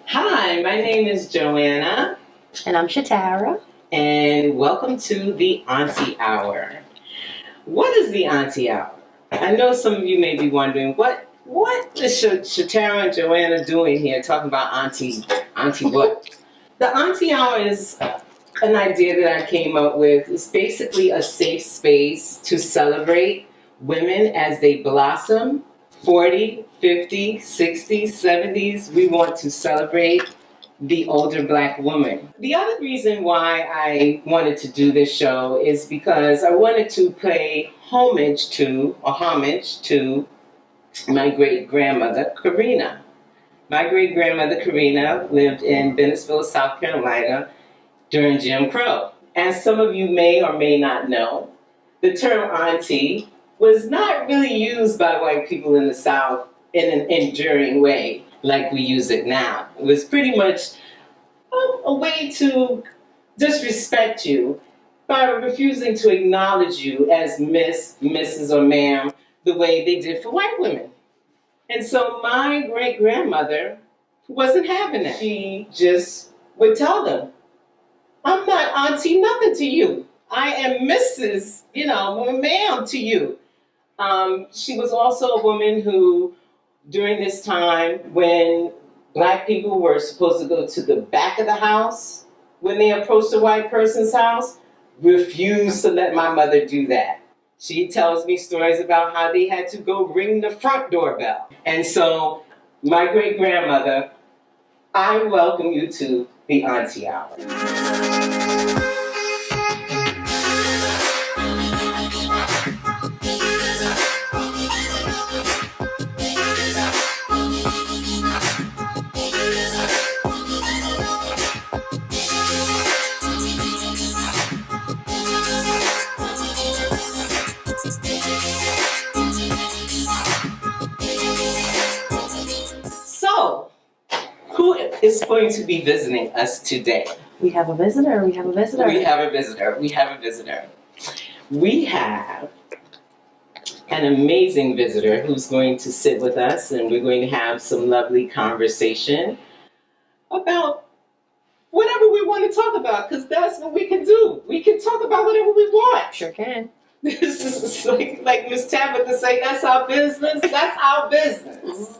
Hi, my name is Joanna, And I'm Shatara. and welcome to the Auntie Hour. What is the Auntie Hour? I know some of you may be wondering what is Shatara and Joanna doing here talking about Auntie what? The Auntie Hour is an idea that I came up with. It's basically a safe space to celebrate women as they blossom. 40, 50, 60, 70s, we want to celebrate the older Black woman. The other reason why I wanted to do this show is because I wanted to pay homage to my great grandmother, Karina. My great grandmother, Karina, lived in Bennettsville, South Carolina during Jim Crow. As some of you may or may not know, the term auntie was not really used by white people in the South in an enduring way like we use it now. It was pretty much a way to disrespect you by refusing to acknowledge you as Miss, Mrs., or Ma'am the way they did for white women. And so my great grandmother wasn't having that. She just would tell them, I'm not auntie nothing to you. I am Mrs., ma'am to you. She was also a woman who, during this time when Black people were supposed to go to the back of the house when they approached a white person's house, refused to let my mother do that. She tells me stories about how they had to go ring the front doorbell. And so, my great grandmother, I welcome you to the Auntie Hour. So, who is going to be visiting us today? We have a visitor. We have a visitor. We have an amazing visitor who's going to sit with us, and we're going to have some lovely conversation about whatever we want to talk about, because that's what we can do. We can talk about whatever we want. Sure can. This is like Miss Tabitha say, that's our business. That's our business.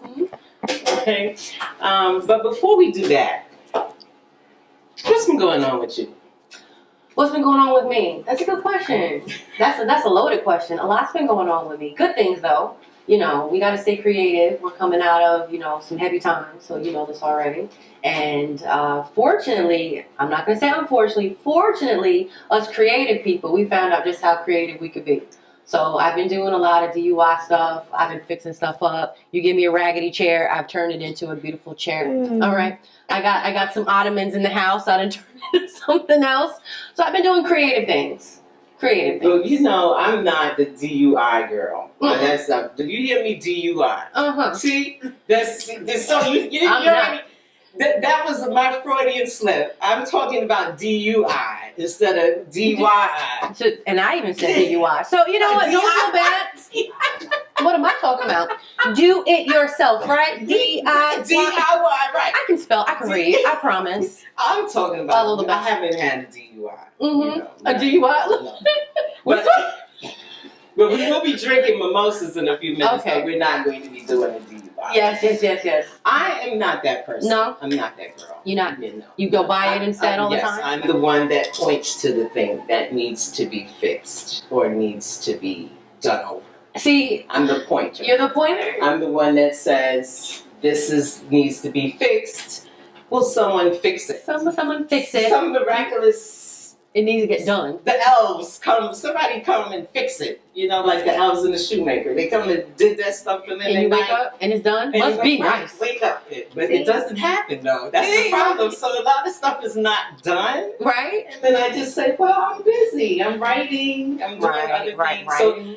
Okay. But before we do that, what's been going on with you? What's been going on with me? That's a good question. That's a loaded question. A lot's been going on with me. Good things though. We got to stay creative. We're coming out of, some heavy times, so you know this already. And fortunately, I'm not going to say unfortunately, fortunately, us creative people, we found out just how creative we could be. So I've been doing a lot of DIY stuff. I've been fixing stuff up. You give me a raggedy chair, I've turned it into a beautiful chair. All right. I got some ottomans in the house. I done turned it into something else. So I've been doing creative things. Well, I'm not the DUI girl. That's did you hear me? DUI. See, so you already. That was my Freudian slip. I'm talking about DUI instead of DYI. And I even said DUI. So you know what? Don't feel bad. What am I talking about? Do it yourself, right? DIY. Right. I can spell. I can read. I promise. I'm talking about. Follow the I haven't had a DUI. A DUI. But we will be drinking mimosas in a few minutes. Okay. But we're not going to be doing a DUI. Yes. I am not that person. No. I'm not that girl. You're not. No. You go buy it instead all the time? Yes, I'm the one that points to the thing that needs to be fixed or needs to be done over. See, I'm the pointer. You're the pointer? I'm the one that says needs to be fixed. Will someone fix it? Someone fix it. Some miraculous. It needs to get done. The elves somebody come and fix it. Like the elves in the shoemaker. They come and did that stuff for them. And you wake up and it's done? Must be nice. Wake up. But it doesn't happen though. That's the problem. So a lot of stuff is not done. Right. And then I just say, well, I'm busy. I'm writing. I'm doing other things. Right. So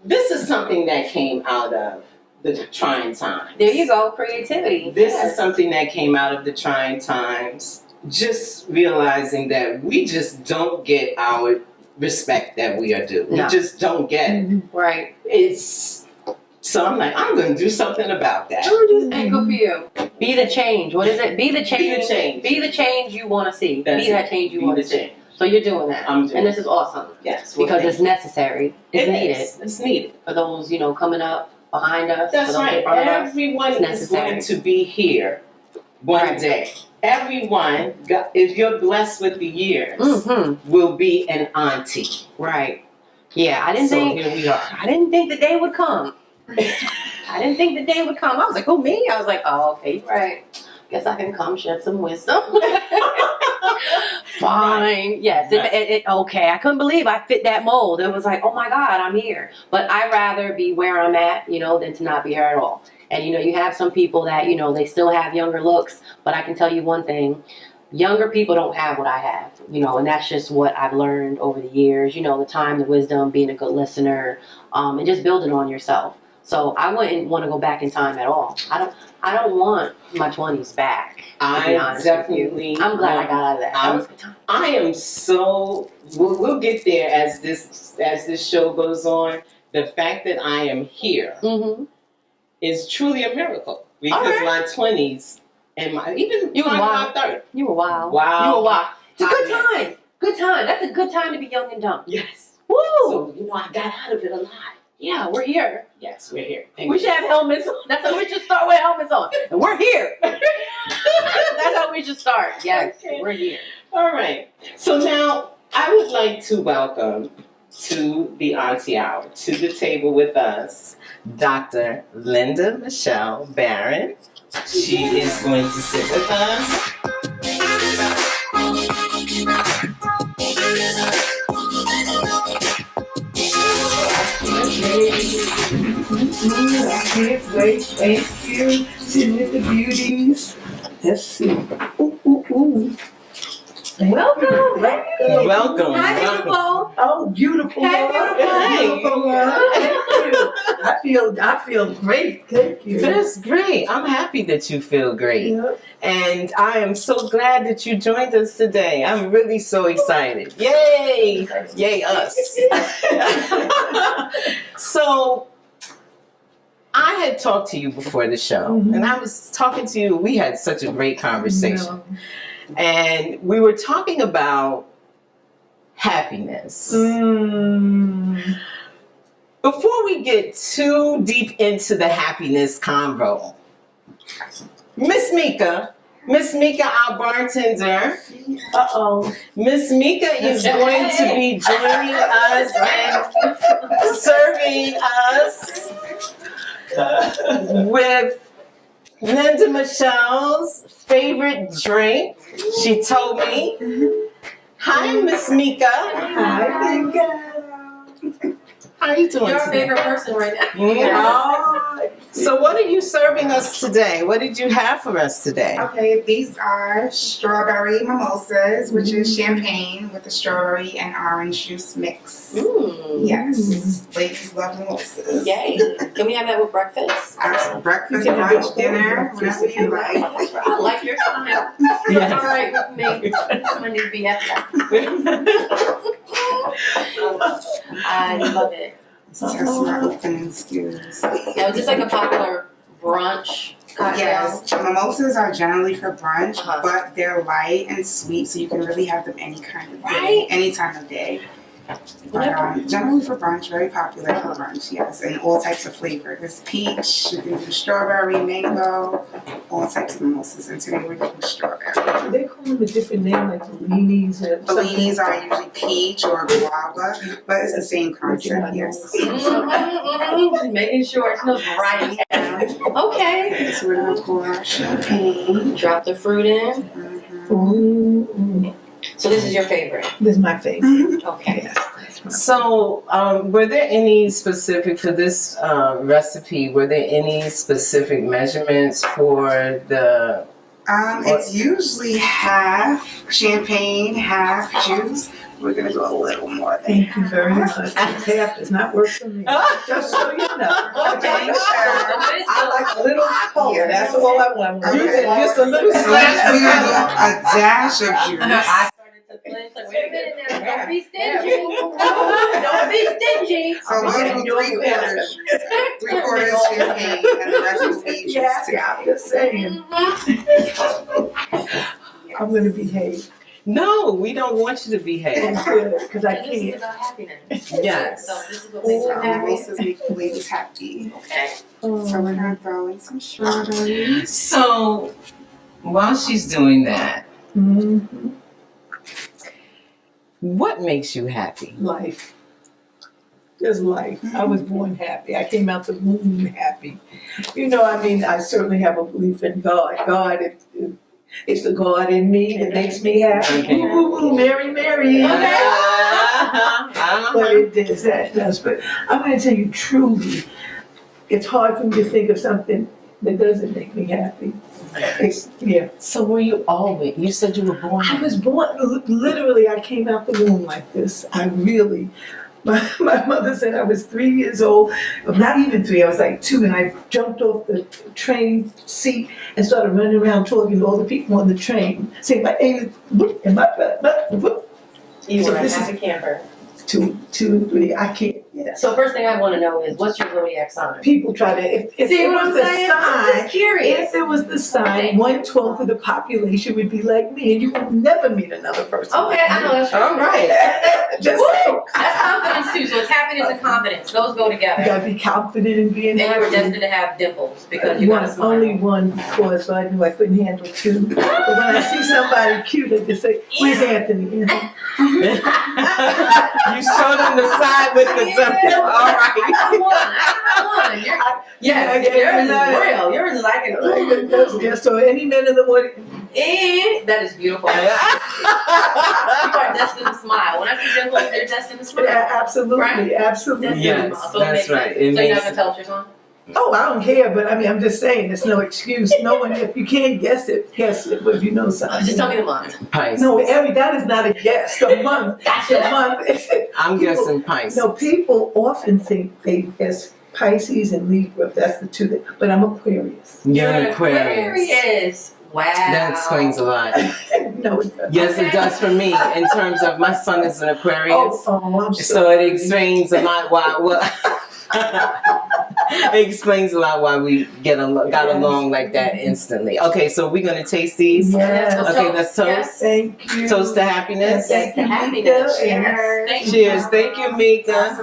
this is something that came out of the trying times. There you go. Creativity. This is something that came out of the trying times. Just realizing that we just don't get our respect that we are due. No. We just don't get it. Right. It's So I'm like, I'm going to do something about that. Hey, good for you. Be the change. What is it? Be the change. Be the change. Be the change you want to see. That's be that change you Be want the to see. change. So you're doing that. I'm doing and this is awesome. Yes. Because it's necessary. It's needed. It's needed. For those, coming up behind us. That's for those right. in front of us. Everyone is going to be here one day. Everyone, if you're blessed with the years, will be an auntie. Right. Yeah, I didn't think. Here we are. I didn't think the day would come. I didn't think the day would come. I was like, who, me? I was like, oh, okay, you're right. Guess I can come shed some wisdom. Fine. Yes. Okay. I couldn't believe I fit that mold. It was like, oh my God, I'm here. But I'd rather be where I'm at, than to not be here at all. And, you have some people that, they still have younger looks. But I can tell you one thing. Younger people don't have what I have, and that's just what I've learned over the years, the time, the wisdom, being a good listener, and just building on yourself. So I wouldn't want to go back in time at all. I don't want my 20s back. I definitely. I'm glad I got out of that. That was a good time. I am so. We'll get there as this show goes on. The fact that I am here is truly a miracle because my 20s and my 30s. You were wild. Wow. You were wild. It's a good time. Good time. That's a good time to be young and dumb. Yes. Woo! So I got out of it alive. Yeah, we're here. Yes, we're here. We should have helmets on. That's how we should start with helmets on. And we're here. That's how we should start. Yes, we're here. All right. So now I would like to welcome to the Auntie Hour, to the table with us, Dr. Linda Michelle Barron. She is going to sit with us. I can't wait. Thank you. Sitting with the beauties. Let's see. Ooh, ooh, ooh. Welcome. Welcome. Hi, beautiful. Oh, beautiful. Hey, beautiful. Thank you. I feel great. Thank you. That's great. I'm happy that you feel great. Yep. And I am so glad that you joined us today. I'm really so excited. Yay! Yay, us. So, I had talked to you before the show, and I was talking to you. We had such a great conversation. And we were talking about happiness. Before we get too deep into the happiness convo, Miss Mika, our bartender. Miss Mika is going to be joining us and serving us with Linda Michelle's favorite drink. She told me. Hi, Miss Mika. Hi, Mika. How are you doing Your today? favorite person right now. Yeah. So what are you serving us today? What did you have for us today? Okay, these are strawberry mimosas, which is champagne with a strawberry and orange juice mix. Yes, ladies love mimosas. Yay. Can we have that with breakfast? Breakfast, You can have brunch, dinner, whatever you like. I like your style. Yes. All right with me. I'm a new BF. I love it. Test my opening skills. Now, is this like a popular brunch cocktail? Yes, mimosas are generally for brunch, Uh-huh. but they're light and sweet, so you can really have them any kind of day, Right. any time of day. But generally for brunch, very popular for brunch, yes, and all types of flavor. There's peach, you can do strawberry, mango, all types of mimosas. And today we're doing strawberry. They call them a different name, like Bellinis. Bellinis are usually peach or guava, but it's the same concept, yes. Making sure it's no variety. Okay. So we're gonna pour our champagne. Drop the fruit in. Mhm. So this is your favorite. This is my favorite. Mhm. Okay. Yes, that's my So, were there any specific, for this recipe, were there any specific measurements for the... It's usually half champagne, half juice. We're gonna go a little more than Thank you very much. Half does not work for me. Just so you know. Okay, sure. I like a little color. That's all I want. Okay. You did just a little So splash we're of gonna do color. a dash of juice. I started to flinch. Like, wait a minute now. Don't be stingy. Don't be stingy. So we'll do 3/4 juice. 3/4 champagne, and the rest will be just Yeah, I'm just saying. I'm gonna behave. No, we don't want you to behave. Because I This is can't. about happiness. Yes. So this is what makes you happy. Mimosas make the ladies happy. Okay. So we're gonna throw in some strawberries. So while she's doing that, Mm-hmm. what makes you happy? Life. Just life. I was born happy. I came out the womb happy. You know, I mean, I certainly have a belief in God. God, it's the God in me that makes me happy. Okay. Ooh, Mary, Mary. Uh-huh. But it is that does. But I'm going to tell you truly, it's hard for me to think of something that doesn't make me happy. Yeah. So were you always, you said you were born? I was born, literally, I came out the womb like this. I really, my mother said I was 3 years old, not even 3, I was like 2, and I jumped off the train seat and started running around talking to all the people on the train, saying my name is, and my, You So were a this is- happy camper. 2, 3, I can't, yeah. So first thing I want to know is what's your zodiac sign? People try to, if See it what was I'm the saying? I'm sign, just curious. if it was the sign, 1/12 of the population would be like me, and you would never meet another person. Okay, I know that's All right. Just Woo! That's confidence too. So it's happiness and confidence. Those go you together. gotta be confident in being And you were happy. destined to have dimples because you got a smile. Only one cause, so I knew I couldn't handle 2. But when I see somebody cute, I just say, "Where's Anthony?" You know? You showed him the side with the temple. All right. I won. Yours is real. Yours is like an Yeah, so any man in the morning, that is beautiful. You are destined to smile. When I see dimples, you're destined to smile. yeah, absolutely, Right? absolutely. Yes, So it that's makes right. sense. It So you're not makes gonna tell us your song? Oh, I don't care, but I mean, I'm just saying, it's no excuse. No one, if you can't guess it, but if you know something. Just tell me the month. Pisces. No, that is not a guess. The month, the month. I'm guessing Pisces. No, people often think they guess Pisces and Libra. That's the 2 that, but I'm Aquarius. You're an Aquarius. Wow. That explains a lot. No, it doesn't. Yes, it does for me in terms of my son is an Aquarius. I'm So it explains a lot why. It explains a lot why we got along like that instantly. Okay, so we're gonna taste these. Yes. Okay, let's toast. Yes. Thank you. Toast to happiness. Thank you, Happiness. Mika. Cheers. Thank you. Cheers. Thank you, Mika.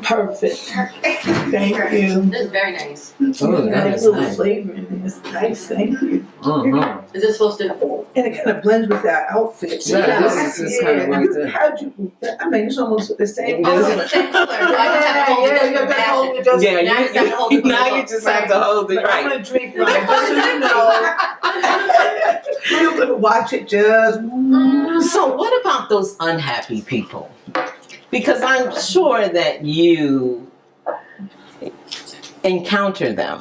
Perfect. Thank you. This is very nice. Oh, that Nice is little nice. flavor in this. Nice, thank you. Mm-hmm. Is this supposed to? And it kind of blends with that outfit. Yeah, this is kind of like the. How'd you? I mean, it's almost the same. It Oh, does. it's the same color. So I just have to hold it you just for gotta hold passion. it just. Yeah, Now you just have to hold it for now the you look. just have to hold it But I'm right. gonna drink right. Just so you know. You're gonna watch it just. So what about those unhappy people? Because I'm sure that you encounter them.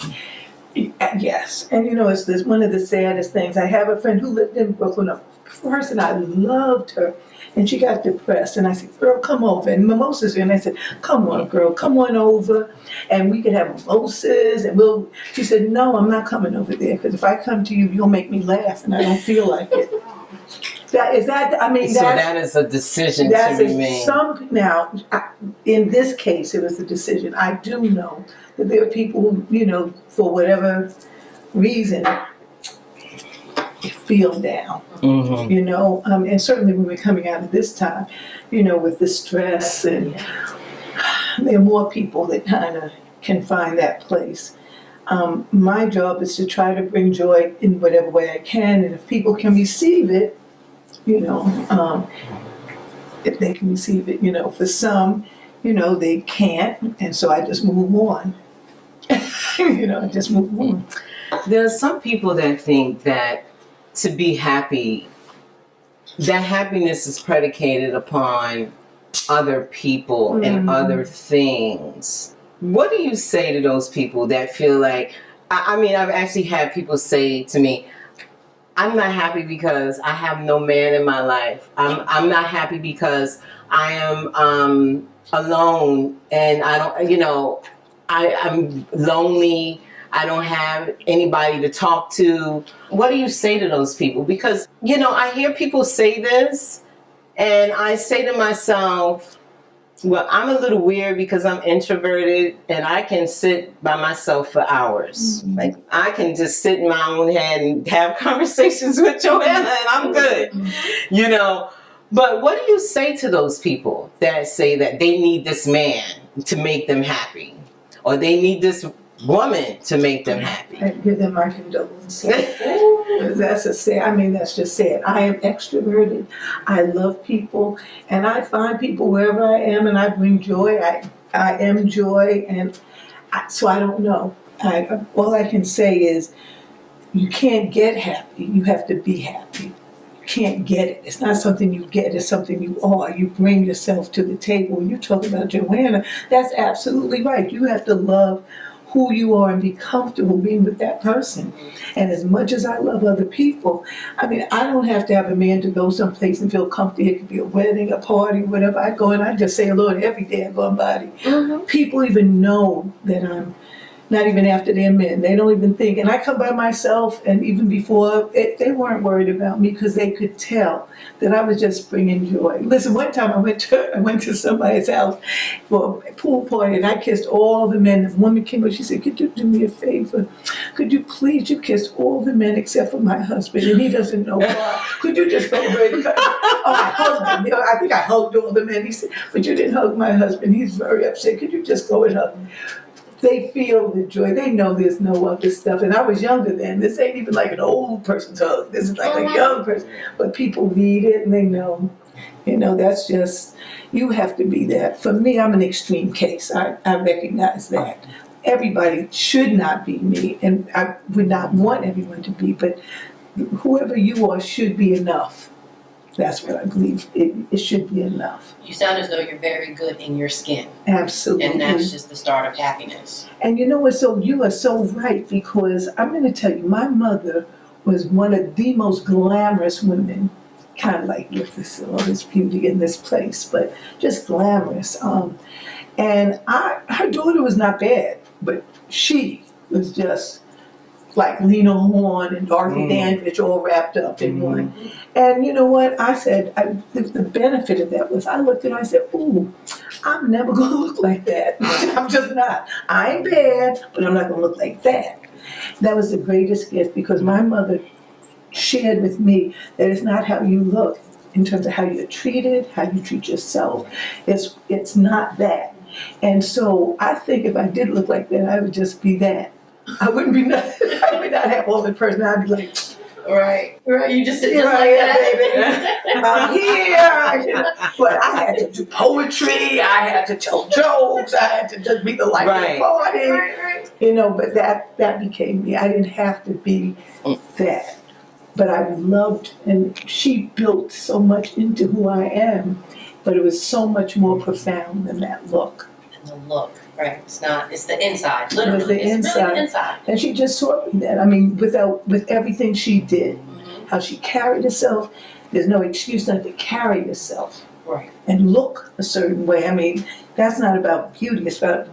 Yes, and you know, it's this one of the saddest things. I have a friend who lived in Brooklyn, a person I loved her, and she got depressed. And I said, "Girl, come over." And mimosas, and I said, "Come on, girl, come on over, and we could have mimosas." And we'll. She said, "No, I'm not coming over there because if I come to you, you'll make me laugh, and I don't feel like it." I mean, So that's, that is a decision to that's remain. in this case, it was a decision. I do know that there are people who, you know, for whatever reason, feel down, Mm-hmm. you know, and certainly when we're coming out of this time, you know, with the stress, and there are more people that kind of can find that place. My job is to try to bring joy in whatever way I can, and if people can receive it, you know, if they can receive it, you know, for some, you know, they can't, and so I just move on. You know, I just move on. There are some people that think that to be happy, that happiness is predicated upon other people and other things. What do you say to those people that feel like, I mean, I've actually had people say to me, I'm not happy because I have no man in my life. I'm not happy because I am alone and I don't, you know, I'm lonely. I don't have anybody to talk to. What do you say to those people? Because, you know, I hear people say this and I say to myself, Well, I'm a little weird because I'm introverted and I can sit by myself for hours. Like I can just sit in my own head and have conversations with Joanna and I'm good, you know. But what do you say to those people that say that they need this man to make them happy, or they need this woman to make them happy? I give them my condolences. That's that's just sad. I am extroverted. I love people, and I find people wherever I am, and I bring joy. I am joy, and so I don't know. All I can say is, you can't get happy. You have to be happy. You can't get it. It's not something you get. It's something you are. You bring yourself to the table. When you talk about Joanna, that's absolutely right. You have to love who you are and be comfortable being with that person. And as much as I love other people, I mean, I don't have to have a man to go someplace and feel comfortable. It could be a wedding, a party, whatever. I go and I just say hello to every damn body. People even know that I'm not even after their men. They don't even think. And I come by myself, and even before, they weren't worried about me because they could tell that I was just bringing joy. Listen, one time I went to somebody's house for a pool party, and I kissed all the men. The woman came up, she said, "Could you do me a favor? Could you please, you kiss all the men except for my husband, and he doesn't know why. Could you just go away?" Oh, I hugged him. You know, I think I hugged all the men. He said, "But you didn't hug my husband. He's very upset. Could you just go and hug him?" They feel the joy. They know there's no other stuff. And I was younger then. This ain't even like an old person's hug. This is like a young person. But people read it and they know. You know, that's just, you have to be that. For me, I'm an extreme case. I recognize that. Everybody should not be me. And I would not want everyone to be. But whoever you are should be enough. That's what I believe. It should be enough. You sound as though you're very good in your skin. Absolutely. And that's just the start of happiness. And you know what, so you are so right, because I'm going to tell you, my mother was one of the most glamorous women, kind of like with all this beauty in this place, but just glamorous. And her daughter was not bad, but she was just like Lena Horne and Dorothy Dandridge all wrapped up in one. And you know what? I said, the benefit of that was I looked at her and I said, "Ooh, I'm never going to look like that." I'm just not. I ain't bad, but I'm not going to look like that. That was the greatest gift, because my mother shared with me that it's not how you look in terms of how you're treated, how you treat yourself. It's not that. And so I think if I did look like that, I would just be that. I wouldn't be nothing. I would not have all the personality. I'd be like, Right. You just sit just right, like that. baby. I'm here. But I had to do poetry. I had to tell jokes. I had to just be the life of the party. Right. You know, but that became me. I didn't have to be that. But I loved, and she built so much into who I am. But it was so much more profound than that look. And the look. Right, it's the inside, literally. It was the inside. Really the inside. And she just taught me that. I mean, with everything she did, how she carried herself, there's no excuse not to carry yourself. Right. And look a certain way. I mean, that's not about beauty, it's about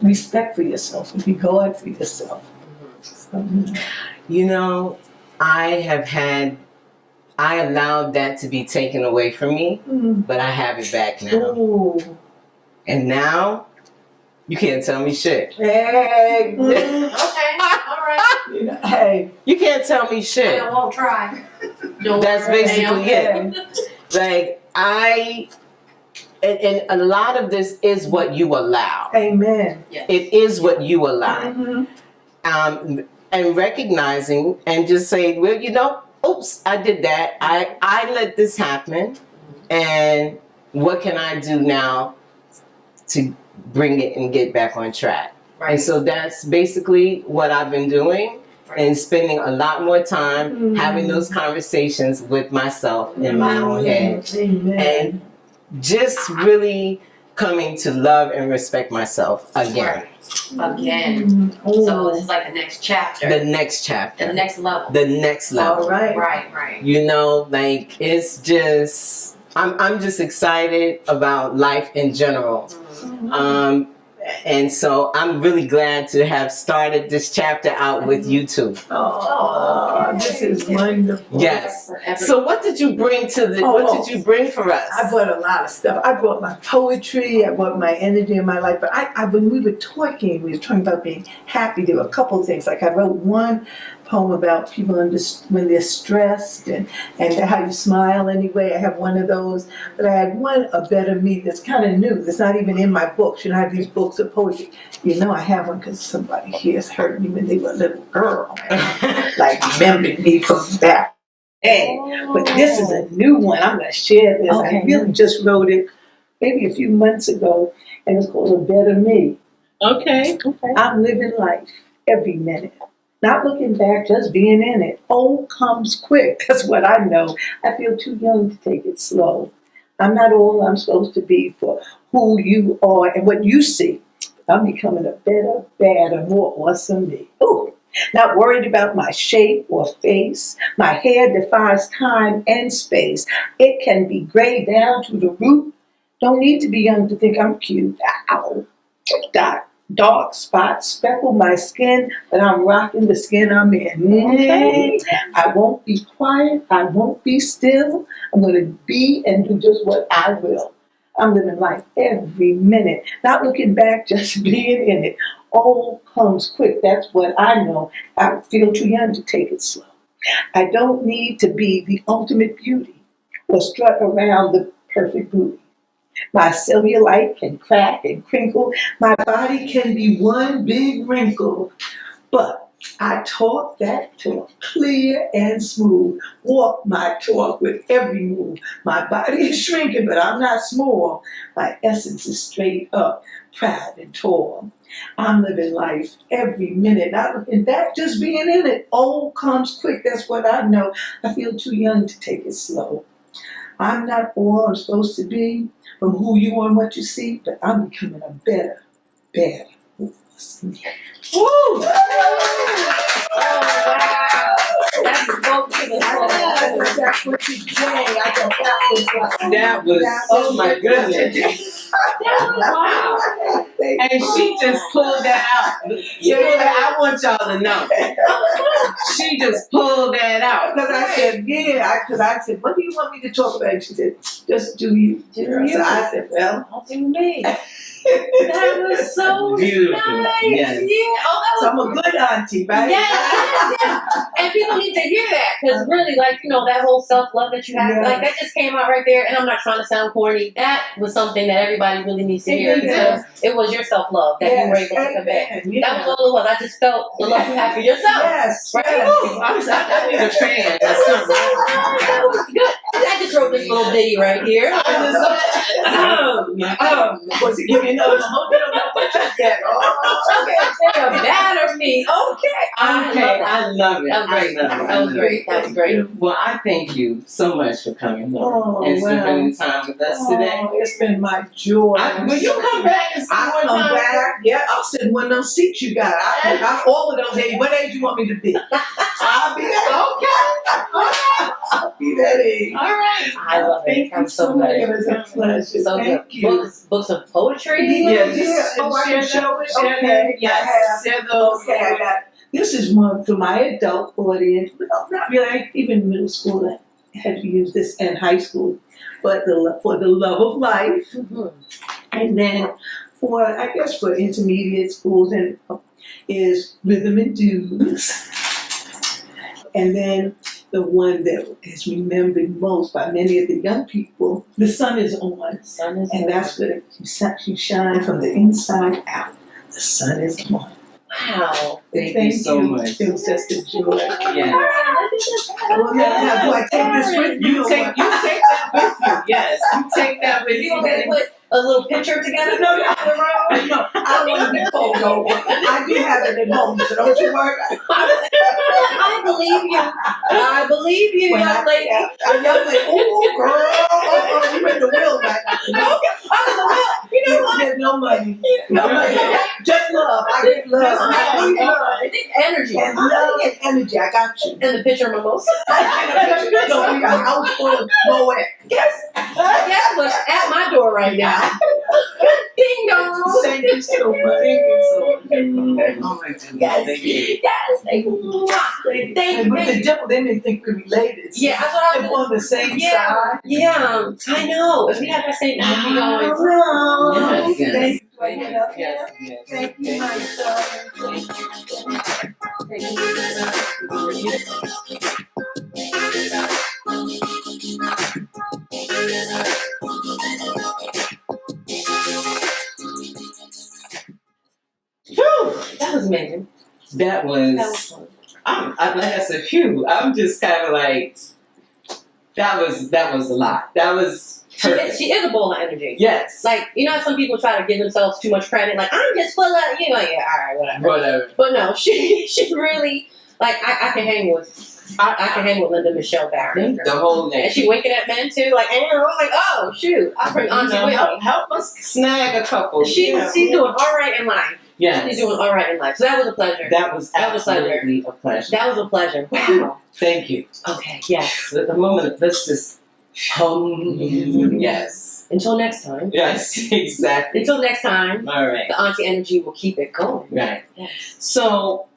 respect for yourself and regard for yourself. So, You know, I allowed that to be taken away from me, but I have it back now. Ooh. And now, you can't tell me shit. Hey. Okay, all right. You know, hey. You can't tell me shit. I won't try. Don't That's worry, basically okay. it. Like, and a lot of this is what you allow. Amen. Yes. It is what you allow. Mm-hmm. And recognizing and just saying, well, you know, oops, I did that. I let this happen. And what can I do now to bring it and get back on track? Right. And so that's basically what I've been doing, and spending a lot more time having those conversations with myself in my own head. Amen. And just really coming to love and respect myself again. Again. So this is like the next chapter. The next chapter. The next level. The next level. All right. Right. You know, like, it's just, I'm just excited about life in general. And so I'm really glad to have started this chapter out with you two. Oh, this is wonderful. Yes. So what did you bring to the? What did you bring for us? I brought a lot of stuff. I brought my poetry. I brought my energy in my life. But when we were talking about being happy. There were a couple of things. Like I wrote one poem about people when they're stressed and how you smile anyway. I have one of those. But I had one, A Better Me, that's kind of new. That's not even in my books. You know, I have these books of poetry. You know, I have one because somebody here has heard me when they were a little girl. Like, remembered me from back. Hey, but this is a new one. I'm going to share this. Okay. I really just wrote it maybe a few months ago, and it's called A Better Me. Okay. I'm living life every minute. Not looking back, just being in it. Old comes quick. That's what I know. I feel too young to take it slow. I'm not all I'm supposed to be for who you are and what you see. I'm becoming a better, badder, more awesome me. Ooh. Not worried about my shape or face. My hair defies time and space. It can be gray down to the root. Don't need to be young to think I'm cute. Ow. Dark spots speckle my skin, but I'm rocking the skin I'm in. Okay. I won't be quiet. I won't be still. I'm going to be and do just what I will. I'm living life every minute, not looking back, just being in it. All comes quick. That's what I know. I feel too young to take it slow. I don't need to be the ultimate beauty or strut around the perfect booty. My cellulite can crack and crinkle. My body can be one big wrinkle. But I talk that talk clear and smooth. Walk my talk with every move. My body is shrinking, but I'm not small. My essence is straight up, proud and tall. I'm living life every minute, not looking back, just being in it. Old comes quick, that's what I know. I feel too young to take it slow. I'm not all I'm supposed to be from who you are and what you see, but I'm becoming a better. Woo! Oh, wow. That's spoke to the soul. That's what you say. I thought That was, oh my goodness. Wow. And she just pulled that out. I want y'all to know. She just pulled that out. Because I said, because I said, what do you want me to talk about? And she said, just do you. Do So you. I said, well, I'll do me. That was so Beautiful. nice. Yes. Yeah. Oh, that was so I'm a good auntie, right? yes. And people need to hear that because really, like, you know, that whole self-love that you have, Yeah. like, that just came out right there. And I'm not trying to sound corny. That was something that everybody really needs to hear because it was your self-love that you were able to convey. That was all it was. I just felt the love you have for yourself. Yes. Right? I need a fan or something. That was good. I just wrote this little ditty right here. Was he giving up? You don't know what you get. Okay, batter me. Okay. I love it. That was great. That was great. That was great. Well, I thank you so much for coming Oh, and wow. spending time with us today. It's been my joy. Will you come back and spend more I'll come time? back. Yeah, I'll sit in one of those seats you got. I all of those age. What age you want me to be? I'll be that. Okay. I'll be that age. All right. I love it. Thank That you was so so much. good. It was a pleasure. So Thank good. you. Books of poetry. Yeah, Yeah, just oh, I share can show it. share Okay, them. Yes. I have. Share those. Okay, I got. This is one for my adult audience. Well, not really. Even middle school, I had to use this, and high school. But for the love of life, and then for intermediate schools, and is rhythm and blues. And then the one that is remembered most by many of the young people, The Sun Is On. Sun is And on. that's what you shine from the inside out. The sun is on. Wow. Thank you so much. It was just a joy. Yes. Well, now, do I take this with me? You take that with you. Yes. You take that with You you. okay to put a little picture together? No, I don't want to be pulled over. I do have it at home, so don't you worry. I believe you. I believe you, When young lady. A young lady, ooh, girl, you in the wheel back. I'm in the wheel. You know what? There's no money. No money. Just love. I give love. I need love. Energy. And love and energy. I got you. And the picture of mimosa. So we got a house full of Moet. Guess what's at my door right now? Ding dong. Thank you so much. Thank you so much. Oh my goodness. Yes. Thank you. Yes. Thank you. Thank And with the you. devil, they may think we're related. So Yeah, that's what I they're was. on the same Yeah. side. Yeah. I know. We have that same energy going. Oh, Yes, yes. thank you. Yes, yes. Thank you, my son. Whew. That was amazing. That That was, was fun. I'm like I said, phew. I'm just kind of like, that was a lot. That was perfect. She is a ball of energy. Yes. Like, you know how some people try to give themselves too much credit? Like, I'm just full of, you know, yeah, all right, whatever. Whatever. But no, she really, like, I can hang with, I can hang with Linda Michelle Barron. The whole And name. she winking at men too, like, and I'm like, oh, shoot, I'll bring Auntie You know, Whitney. help us snag a couple. She's doing all right in life. Yes. She's doing all right in life. So that was a pleasure. That was That was a pleasure. absolutely a pleasure. That was a pleasure. Wow. Thank you. Okay, yes. At the moment, let's just yes. Until next time. Yes, exactly. Until next time, All right. the Auntie energy will keep it going. Right. Yes. So,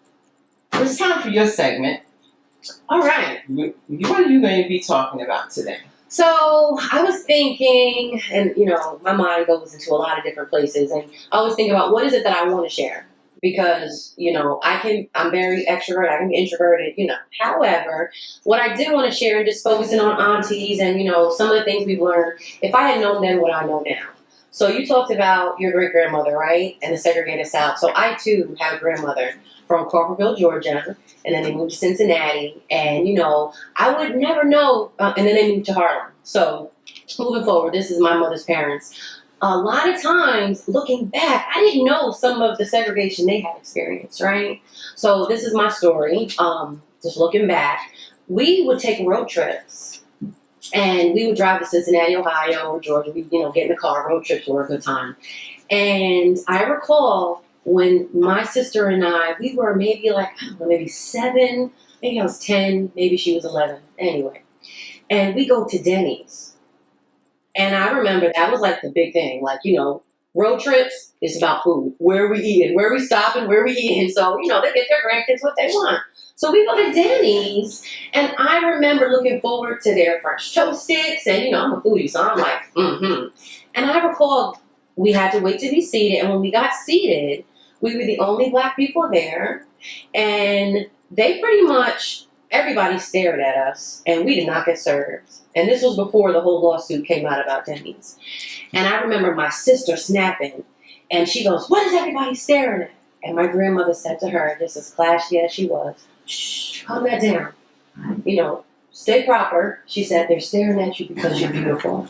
it's time for your segment. All right. What are you going to be talking about today? So I was thinking, and you know, my mind goes into a lot of different places, and I always think about what is it that I want to share, because you know, I'm very extrovert, I can be introverted, you know. However, what I did want to share, and just focusing on aunties and you know some of the things we've learned, if I had known then what I know now. So you talked about your great grandmother, right, and the segregated South. So I too have a grandmother from Crawfordville, Georgia, and then they moved to Cincinnati, and you know, I would never know, and then they moved to Harlem. So moving forward, this is my mother's parents. A lot of times, looking back, I didn't know some of the segregation they had experienced, right? So this is my story. Just looking back, we would take road trips, and we would drive to Cincinnati, Ohio, or Georgia. We, you know, get in the car. Road trips were a good time. And I recall when my sister and I, we were maybe like, I don't know, maybe 7, maybe I was 10, maybe she was 11. Anyway, and we go to Denny's. And I remember that was like the big thing. Like, you know, road trips is about food. Where are we eating? Where are we stopping? Where are we eating? So, you know, they get their grandkids what they want. So we go to Denny's, and I remember looking forward to their French toast sticks. And, you know, I'm a foodie, so I'm like, And I recall we had to wait to be seated. And when we got seated, we were the only black people there. And they pretty much, everybody stared at us, and we did not get served. And this was before the whole lawsuit came out about Denny's. And I remember my sister snapping, and she goes, "What is everybody staring at?" And my grandmother said to her, just as classy as she was, "Shh, calm that down. You know, stay proper." She said, "They're staring at you because you're beautiful."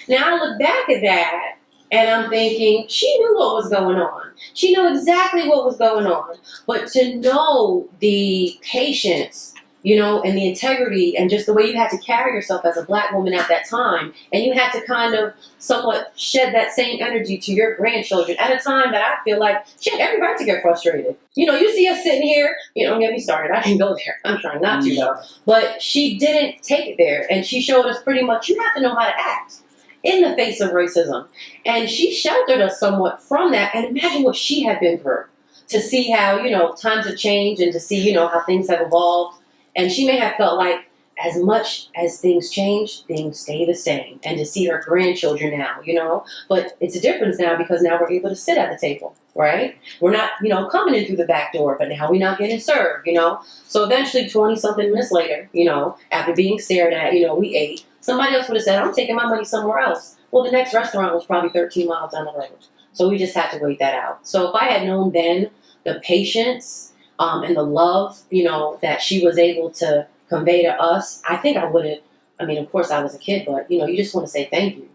Now I look back at that, and I'm thinking, she knew what was going on. She knew exactly what was going on. But to know the patience, you know, and the integrity and just the way you had to carry yourself as a black woman at that time, and you had to kind of somewhat shed that same energy to your grandchildren at a time that I feel like she had every right to get frustrated. You know, you see us sitting here, you know, don't get me started. I can go there. I'm trying not to, though. But she didn't take it there, and she showed us pretty much you have to know how to act in the face of racism. And she sheltered us somewhat from that. And imagine what she had been through to see how, you know, times have changed and to see, you know, how things have evolved. And she may have felt like as much as things change, things stay the same. And to see her grandchildren now, you know, but it's a difference now because now we're able to sit at the table, right? We're not, you know, coming in through the back door, but now we're not getting served, you know? So eventually 20-something minutes later, you know, after being stared at, you know, we ate. Somebody else would have said, "I'm taking my money somewhere else." Well, the next restaurant was probably 13 miles down the road. So we just had to wait that out. So if I had known then the patience and the love, you know, that she was able to convey to us, I think I would have, I mean, of course I was a kid, but, you know, you just want to say thank you.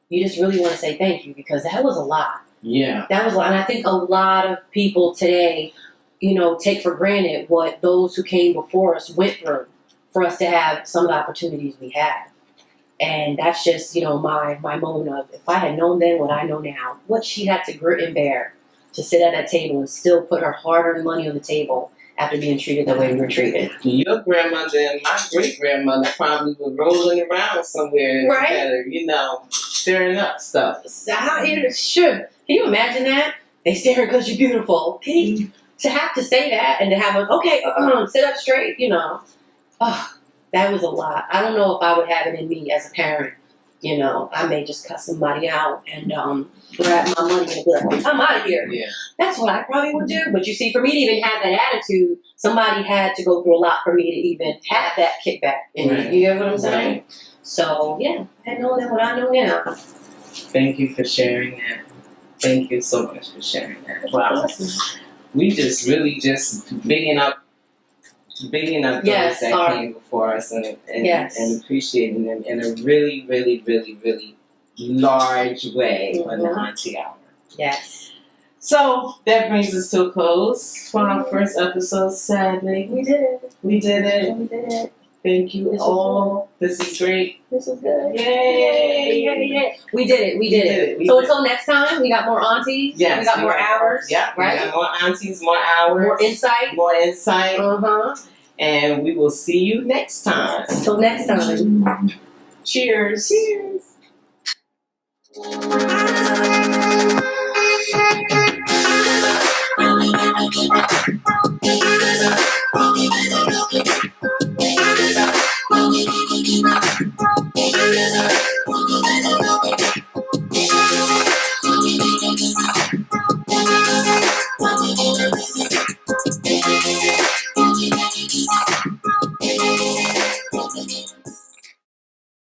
You just really want to say thank you because that was a lot. Yeah. That was a lot. And I think a lot of people today, you know, take for granted what those who came before us went through for us to have some of the opportunities we have. And that's just, you know, my moment of, if I had known then what I know now, what she had to grit and bear to sit at that table and still put her hard-earned money on the table after being treated the way we were treated. Your grandmother and my great grandmother probably were rolling around somewhere Right. together, you know. stirring up stuff. Sure. Can you imagine that? They staring because you're beautiful. To have to say that and to have sit up straight, that was a lot. I don't know if I would have it in me as a parent. I may just cut somebody out and grab my money and be like, I'm out of here. Yeah. That's what I probably would do. But you see, for me to even have that attitude, somebody had to go through a lot for me to even have that kickback. Right. You get what I'm saying? So, yeah, I know that what I know now. Thank you for sharing that. Thank you so much for sharing that. Wow. We just really bigging up those Yes, that came before us and Yes. and appreciating them in a really, really, really, really large way on the Auntie Hour. Yes. So that brings us to a close for our first episode, sadly. We did it. We did it. We did it. Thank you This was all. This is great. This was good. Yay! We did it. We did it. We So did until next time, we got more aunties. Yes, we got more hours. Yeah, right. We got more aunties, more hours, More insight. more insight, Uh-huh. and we will see you next time. Till next time. Cheers. Cheers.